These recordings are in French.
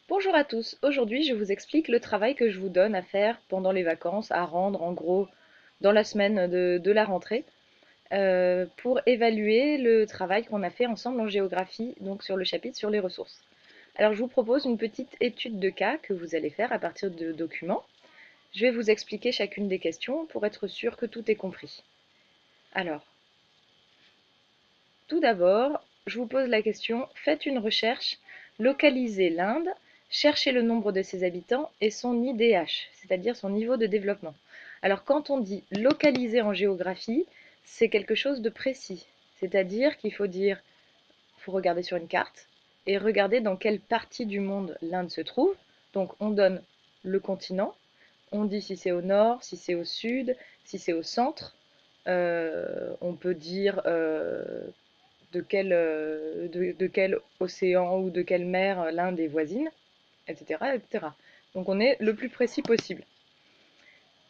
Bonjour à tous, aujourd'hui je vous explique le travail que je vous donne à faire pendant les vacances, à rendre en gros dans la semaine de la rentrée, pour évaluer le travail qu'on a fait ensemble en géographie, donc sur le chapitre sur les ressources. Alors je vous propose une petite étude de cas que vous allez faire à partir de documents. Je vais vous expliquer chacune des questions pour être sûr que tout est compris. Alors, tout d'abord, je vous pose la question, faites une recherche, localisez l'Inde, cherchez le nombre de ses habitants et son IDH, c'est-à-dire son niveau de développement. Alors quand on dit localiser en géographie, c'est quelque chose de précis, c'est-à-dire qu'il faut dire, faut regarder sur une carte et regarder dans quelle partie du monde l'Inde se trouve. Donc on donne le continent, on dit si c'est au nord, si c'est au sud, si c'est au centre. On peut dire de quel océan ou de quelle mer l'Inde est voisine, etc., etc. Donc on est le plus précis possible.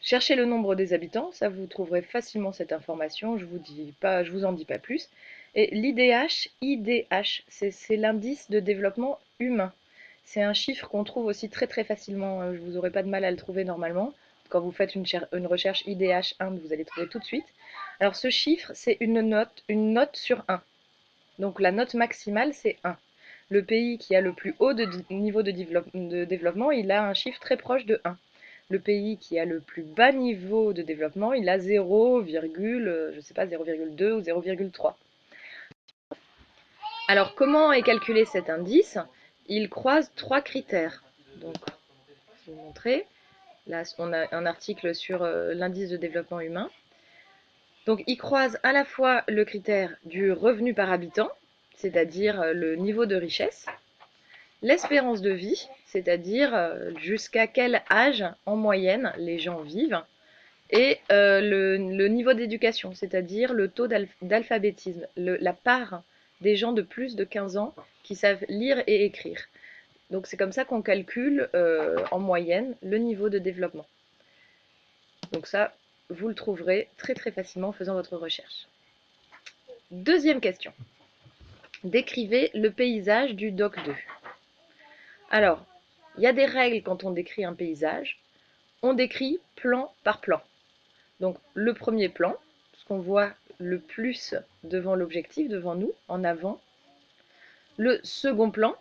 Cherchez le nombre des habitants, ça vous trouverez facilement cette information, je vous en dis pas plus. Et IDH, c'est l'indice de développement humain. C'est un chiffre qu'on trouve aussi très très facilement, vous n'aurez pas de mal à le trouver normalement. Quand vous faites une recherche IDH Inde, vous allez trouver tout de suite. Alors ce chiffre, c'est une note sur 1. Donc la note maximale, c'est 1. Le pays qui a le plus haut niveau de développement, il a un chiffre très proche de 1. Le pays qui a le plus bas niveau de développement, il a 0, je sais pas, 0,2 ou 0,3. Alors comment est calculé cet indice? Il croise trois critères. Donc, je vais vous montrer. Là, on a un article sur l'indice de développement humain. Donc, il croise à la fois le critère du revenu par habitant, c'est-à-dire le niveau de richesse, l'espérance de vie, c'est-à-dire jusqu'à quel âge en moyenne les gens vivent, et le niveau d'éducation, c'est-à-dire le taux d'alphabétisme, la part des gens de plus de 15 ans qui savent lire et écrire. Donc c'est comme ça qu'on calcule en moyenne le niveau de développement. Donc ça, vous le trouverez très très facilement en faisant votre recherche. Deuxième question. Décrivez le paysage du doc 2. Alors, il y a des règles quand on décrit un paysage. On décrit plan par plan. Donc le premier plan, ce qu'on voit le plus devant l'objectif, devant nous, en avant. Le second plan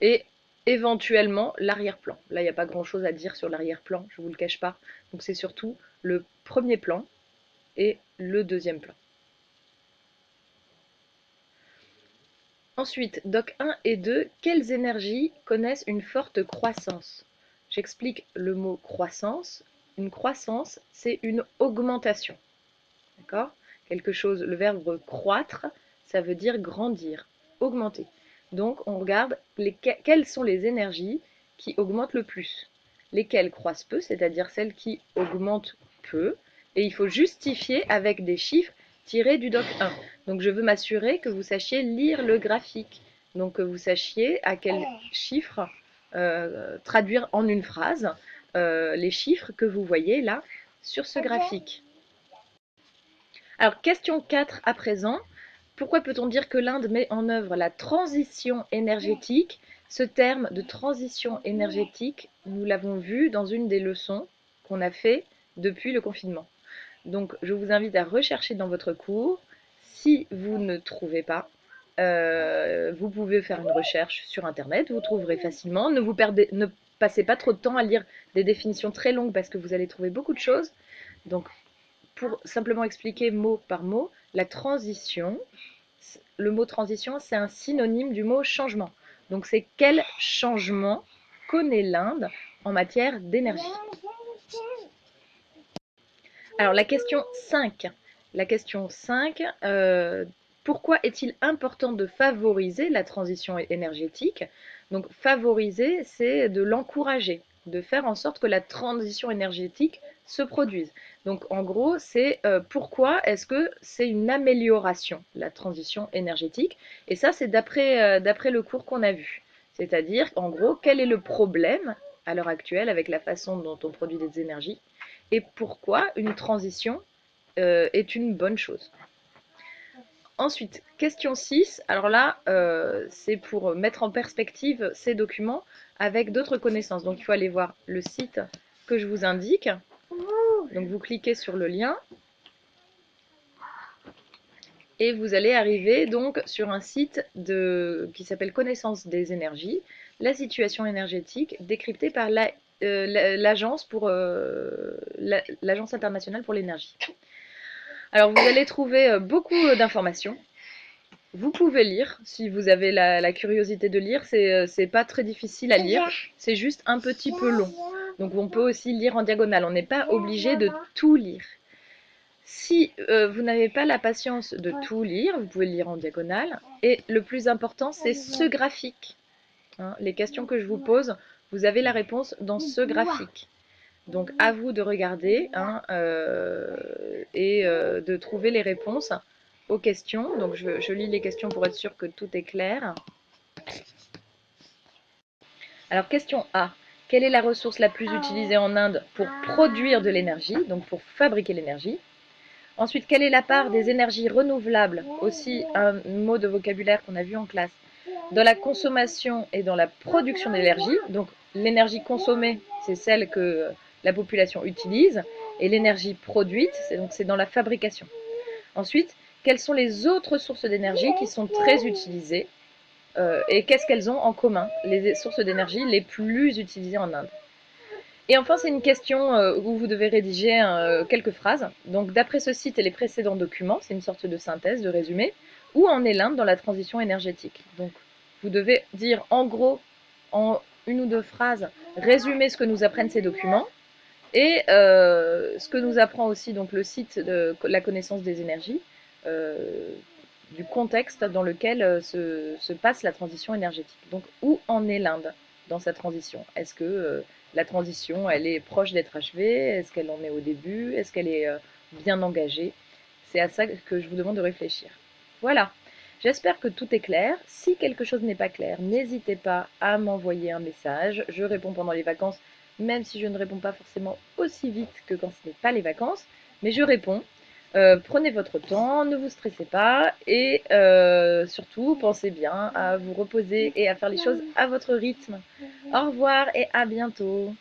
et éventuellement l'arrière-plan. Là, il n'y a pas grand-chose à dire sur l'arrière-plan, je ne vous le cache pas. Donc c'est surtout le premier plan et le deuxième plan. Ensuite, doc 1 et 2, quelles énergies connaissent une forte croissance? J'explique le mot croissance. Une croissance, c'est une augmentation. D'accord? Quelque chose, le verbe croître, ça veut dire grandir, augmenter. Donc, on regarde quelles sont les énergies qui augmentent le plus. Lesquelles croissent peu, c'est-à-dire celles qui augmentent peu. Et il faut justifier avec des chiffres tirés du doc 1. Donc, je veux m'assurer que vous sachiez lire le graphique. Donc, que vous sachiez à quel chiffre traduire en une phrase les chiffres que vous voyez là sur ce graphique. Alors, question 4 à présent. Pourquoi peut-on dire que l'Inde met en œuvre la transition énergétique? Ce terme de transition énergétique, nous l'avons vu dans une des leçons qu'on a fait depuis le confinement. Donc, je vous invite à rechercher dans votre cours. Si vous ne trouvez pas, vous pouvez faire une recherche sur Internet, vous trouverez facilement. Ne passez pas trop de temps à lire des définitions très longues parce que vous allez trouver beaucoup de choses. Donc, pour simplement expliquer mot par mot, la transition, le mot transition, c'est un synonyme du mot changement. Donc c'est quel changement connaît l'Inde en matière d'énergie? Alors la question 5. La question 5, pourquoi est-il important de favoriser la transition énergétique? Donc favoriser, c'est de l'encourager, de faire en sorte que la transition énergétique se produise. Donc en gros, c'est pourquoi est-ce que c'est une amélioration, la transition énergétique? Et ça, c'est d'après le cours qu'on a vu. C'est-à-dire, en gros, quel est le problème à l'heure actuelle avec la façon dont on produit des énergies et pourquoi une transition est une bonne chose. Ensuite, question 6. Alors là, c'est pour mettre en perspective ces documents avec d'autres connaissances. Donc, il faut aller voir le site que je vous indique. Donc, vous cliquez sur le lien et vous allez arriver donc sur un site qui s'appelle Connaissance des énergies, la situation énergétique décryptée par l'agence internationale pour l'énergie. Alors, vous allez trouver beaucoup d'informations. Vous pouvez lire, si vous avez la curiosité de lire, c'est pas très difficile à lire, c'est juste un petit peu long. Donc on peut aussi lire en diagonale, on n'est pas obligé de tout lire. Si vous n'avez pas la patience de tout lire, vous pouvez lire en diagonale. Et le plus important, c'est ce graphique. Hein, les questions que je vous pose, vous avez la réponse dans ce graphique. Donc à vous de regarder et de trouver les réponses aux questions. Donc je lis les questions pour être sûr que tout est clair. Alors question A. Quelle est la ressource la plus utilisée en Inde pour produire de l'énergie, donc pour fabriquer l'énergie? Ensuite, quelle est la part des énergies renouvelables, aussi un mot de vocabulaire qu'on a vu en classe, dans la consommation et dans la production d'énergie? Donc l'énergie consommée, c'est celle que la population utilise, et l'énergie produite, c'est dans la fabrication. Ensuite, quelles sont les autres sources d'énergie qui sont très utilisées et qu'est-ce qu'elles ont en commun, les sources d'énergie les plus utilisées en Inde? Et enfin, c'est une question où vous devez rédiger quelques phrases. Donc, d'après ce site et les précédents documents, c'est une sorte de synthèse, de résumé, où en est l'Inde dans la transition énergétique? Donc, vous devez dire en gros, en une ou deux phrases, résumer ce que nous apprennent ces documents et ce que nous apprend aussi donc le site de la connaissance des énergies, euh, du contexte dans lequel se passe la transition énergétique. Donc, où en est l'Inde dans sa transition? Est-ce que la transition, elle est proche d'être achevée? Est-ce qu'elle en est au début? Est-ce qu'elle est bien engagée? C'est à ça que je vous demande de réfléchir. Voilà. J'espère que tout est clair. Si quelque chose n'est pas clair, n'hésitez pas à m'envoyer un message. Je réponds pendant les vacances, même si je ne réponds pas forcément aussi vite que quand ce n'est pas les vacances, mais je réponds. Prenez votre temps, ne vous stressez pas et surtout pensez bien à vous reposer et à faire les choses à votre rythme. Au revoir et à bientôt.